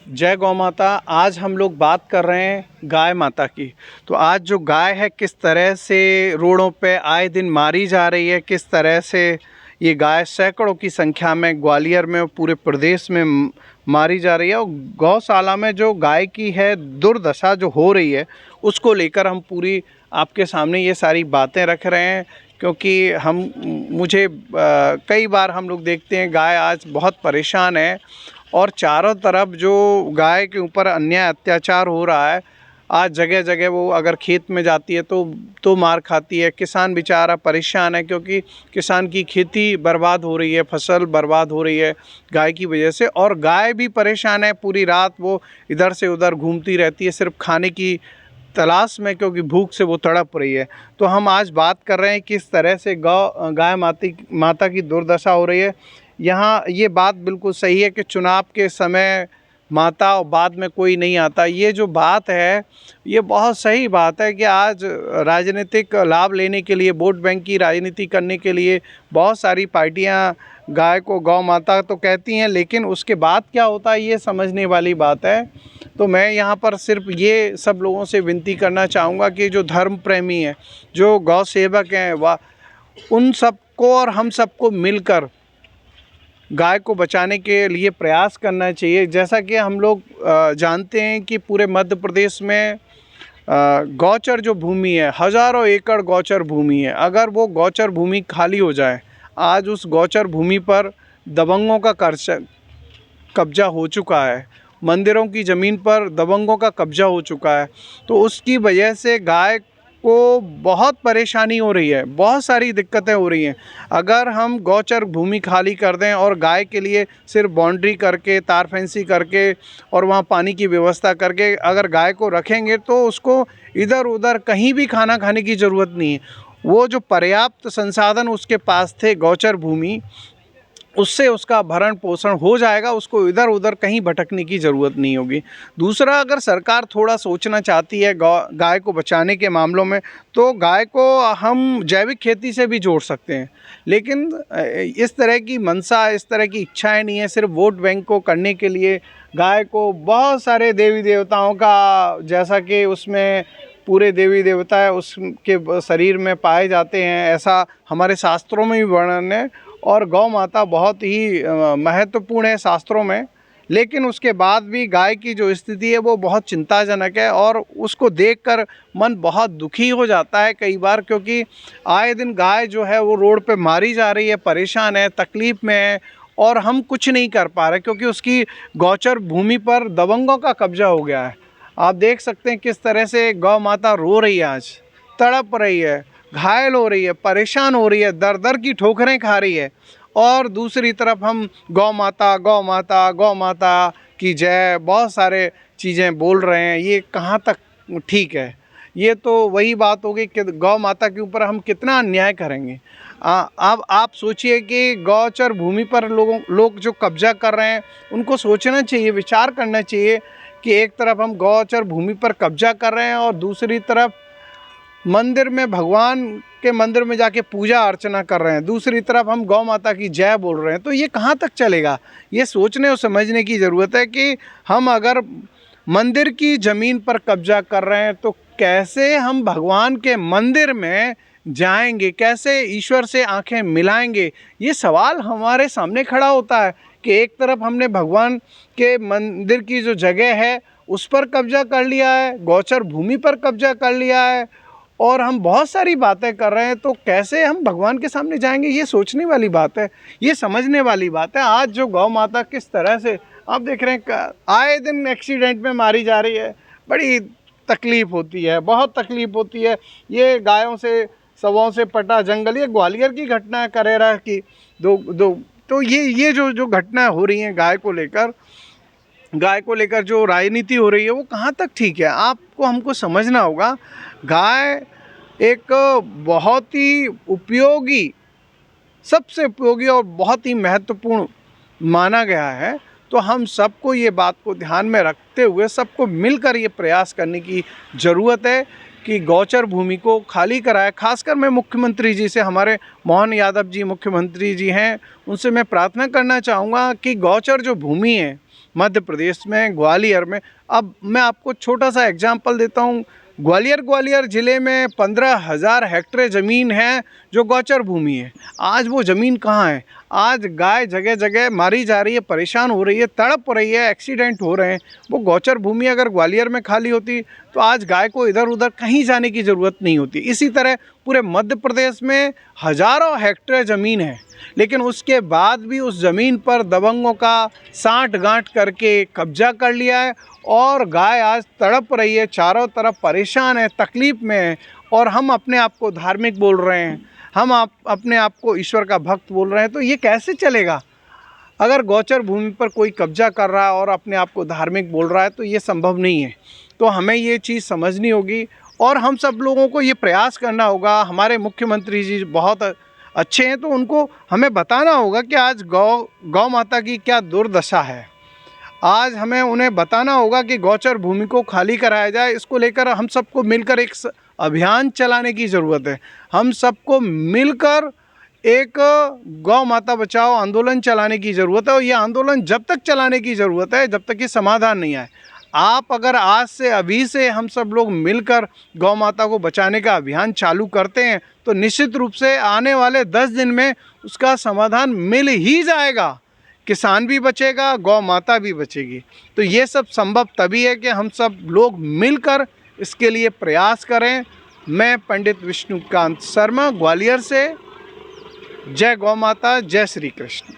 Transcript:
जय गौ माता। आज हम लोग बात कर रहे हैं गाय माता की। तो आज जो गाय है किस तरह से रोडों पे आए दिन मारी जा रही है, किस तरह से ये गाय सैकड़ों की संख्या में ग्वालियर में और पूरे प्रदेश में मारी जा रही है, और गौशाला में जो गाय की है दुर्दशा जो हो रही है उसको लेकर हम पूरी आपके सामने ये सारी बातें रख रहे हैं। क्योंकि मुझे कई बार हम लोग देखते हैं गाय आज बहुत परेशान है और चारों तरफ जो गाय के ऊपर अन्याय अत्याचार हो रहा है। आज जगह जगह वो अगर खेत में जाती है तो मार खाती है। किसान बेचारा परेशान है क्योंकि किसान की खेती बर्बाद हो रही है, फसल बर्बाद हो रही है गाय की वजह से। और गाय भी परेशान है, पूरी रात वो इधर से उधर घूमती रहती है सिर्फ खाने की तलाश में, क्योंकि भूख से वो तड़प रही है। तो हम आज बात कर रहे हैं किस तरह से गाय माता की दुर्दशा हो रही है। यहाँ ये बात बिल्कुल सही है कि चुनाव के समय माता और बाद में कोई नहीं आता। ये जो बात है ये बहुत सही बात है कि आज राजनीतिक लाभ लेने के लिए, वोट बैंक की राजनीति करने के लिए बहुत सारी पार्टियां गाय को गौ माता तो कहती हैं, लेकिन उसके बाद क्या होता है ये समझने वाली बात है। तो मैं यहाँ पर सिर्फ ये सब लोगों से विनती करना चाहूँगा कि जो धर्म प्रेमी हैं, जो गौ सेवक हैं, वह उन सबको और हम सबको मिलकर गाय को बचाने के लिए प्रयास करना चाहिए। जैसा कि हम लोग जानते हैं कि पूरे मध्य प्रदेश में गौचर जो भूमि है, हज़ारों एकड़ गौचर भूमि है। अगर वो गौचर भूमि खाली हो जाए, आज उस गौचर भूमि पर दबंगों का कब्जा हो चुका है, मंदिरों की ज़मीन पर दबंगों का कब्जा हो चुका है। तो उसकी वजह से गाय को बहुत परेशानी हो रही है, बहुत सारी दिक्कतें हो रही हैं। अगर हम गौचर भूमि खाली कर दें और गाय के लिए सिर्फ बाउंड्री करके, तार फेंसी करके और वहाँ पानी की व्यवस्था करके अगर गाय को रखेंगे तो उसको इधर उधर कहीं भी खाना खाने की ज़रूरत नहीं है। वो जो पर्याप्त संसाधन उसके पास थे गौचर भूमि, उससे उसका भरण पोषण हो जाएगा, उसको इधर उधर कहीं भटकने की ज़रूरत नहीं होगी। दूसरा, अगर सरकार थोड़ा सोचना चाहती है गाय को बचाने के मामलों में, तो गाय को हम जैविक खेती से भी जोड़ सकते हैं। लेकिन इस तरह की मंशा, इस तरह की इच्छाएं नहीं है। सिर्फ वोट बैंक को करने के लिए गाय को बहुत सारे देवी देवताओं का, जैसा कि उसमें पूरे देवी देवता उसके शरीर में पाए जाते हैं, ऐसा हमारे शास्त्रों में भी वर्णन है। और गौ माता बहुत ही महत्वपूर्ण है शास्त्रों में। लेकिन उसके बाद भी गाय की जो स्थिति है वो बहुत चिंताजनक है, और उसको देखकर मन बहुत दुखी हो जाता है कई बार, क्योंकि आए दिन गाय जो है वो रोड पे मारी जा रही है, परेशान है, तकलीफ़ में है, और हम कुछ नहीं कर पा रहे क्योंकि उसकी गौचर भूमि पर दबंगों का कब्जा हो गया है। आप देख सकते हैं किस तरह से गौ माता रो रही है, आज तड़प रही है, घायल हो रही है, परेशान हो रही है, दर दर की ठोकरें खा रही है। और दूसरी तरफ हम गौ माता गौ माता गौ माता की जय बहुत सारे चीज़ें बोल रहे हैं। ये कहाँ तक ठीक है? ये तो वही बात होगी कि गौ माता के ऊपर हम कितना अन्याय करेंगे। अब आप सोचिए कि गौचर भूमि पर लोग जो कब्जा कर रहे हैं, उनको सोचना चाहिए, विचार करना चाहिए कि एक तरफ हम गौचर भूमि पर कब्जा कर रहे हैं और दूसरी तरफ मंदिर में, भगवान के मंदिर में जाके पूजा अर्चना कर रहे हैं, दूसरी तरफ हम गौ माता की जय बोल रहे हैं। तो ये कहाँ तक चलेगा? ये सोचने और समझने की ज़रूरत है कि हम अगर मंदिर की ज़मीन पर कब्जा कर रहे हैं तो कैसे हम भगवान के मंदिर में जाएंगे, कैसे ईश्वर से आंखें मिलाएंगे? ये सवाल हमारे सामने खड़ा होता है कि एक तरफ हमने भगवान के मंदिर की जो जगह है उस पर कब्जा कर लिया है, गौचर भूमि पर कब्जा कर लिया है, और हम बहुत सारी बातें कर रहे हैं, तो कैसे हम भगवान के सामने जाएंगे? ये सोचने वाली बात है, ये समझने वाली बात है। आज जो गौ माता किस तरह से आप देख रहे हैं, आए दिन एक्सीडेंट में मारी जा रही है, बड़ी तकलीफ़ होती है, बहुत तकलीफ़ होती है। ये गायों से, शवों से पटा जंगल, ये ग्वालियर की घटना है, करेरा की दो। तो ये जो घटना हो रही हैं गाय को लेकर जो राजनीति हो रही है, वो कहाँ तक ठीक है? आपको, हमको समझना होगा। गाय एक बहुत ही उपयोगी, सबसे उपयोगी और बहुत ही महत्वपूर्ण माना गया है। तो हम सबको ये बात को ध्यान में रखते हुए सबको मिलकर ये प्रयास करने की ज़रूरत है कि गौचर भूमि को खाली कराए। खासकर मैं मुख्यमंत्री जी से, हमारे मोहन यादव जी मुख्यमंत्री जी हैं, उनसे मैं प्रार्थना करना चाहूँगा कि गौचर जो भूमि है मध्य प्रदेश में ग्वालियर में। अब मैं आपको छोटा सा एग्जांपल देता हूँ। ग्वालियर ज़िले में 15,000 हेक्टेयर ज़मीन है जो गौचर भूमि है। आज वो ज़मीन कहाँ है? आज गाय जगह जगह मारी जा रही है, परेशान हो रही है, तड़प रही है, एक्सीडेंट हो रहे हैं। वो गौचर भूमि अगर ग्वालियर में खाली होती तो आज गाय को इधर उधर कहीं जाने की ज़रूरत नहीं होती। इसी तरह पूरे मध्य प्रदेश में हज़ारों हेक्टेयर ज़मीन है, लेकिन उसके बाद भी उस ज़मीन पर दबंगों का साठ गांठ करके कब्जा कर लिया है और गाय आज तड़प रही है, चारों तरफ परेशान है, तकलीफ़ में है। और हम अपने आप को धार्मिक बोल रहे हैं, हम अपने आप को ईश्वर का भक्त बोल रहे हैं, तो ये कैसे चलेगा? अगर गौचर भूमि पर कोई कब्जा कर रहा है और अपने आप को धार्मिक बोल रहा है तो ये संभव नहीं है। तो हमें ये चीज़ समझनी होगी और हम सब लोगों को ये प्रयास करना होगा। हमारे मुख्यमंत्री जी बहुत अच्छे हैं, तो उनको हमें बताना होगा कि आज गौ माता की क्या दुर्दशा है। आज हमें उन्हें बताना होगा कि गौचर भूमि को खाली कराया जाए। इसको लेकर हम सबको मिलकर एक अभियान चलाने की ज़रूरत है। हम सबको मिलकर एक गौ माता बचाओ आंदोलन चलाने की ज़रूरत है और ये आंदोलन जब तक चलाने की ज़रूरत है जब तक कि समाधान नहीं आए। आप अगर आज से अभी से हम सब लोग मिलकर गौ माता को बचाने का अभियान चालू करते हैं तो निश्चित रूप से आने वाले 10 दिन में उसका समाधान मिल ही जाएगा। किसान भी बचेगा, गौ माता भी बचेगी। तो ये सब संभव तभी है कि हम सब लोग मिलकर इसके लिए प्रयास करें। मैं पंडित विष्णुकांत शर्मा ग्वालियर से। जय गौ माता, जय श्री कृष्ण।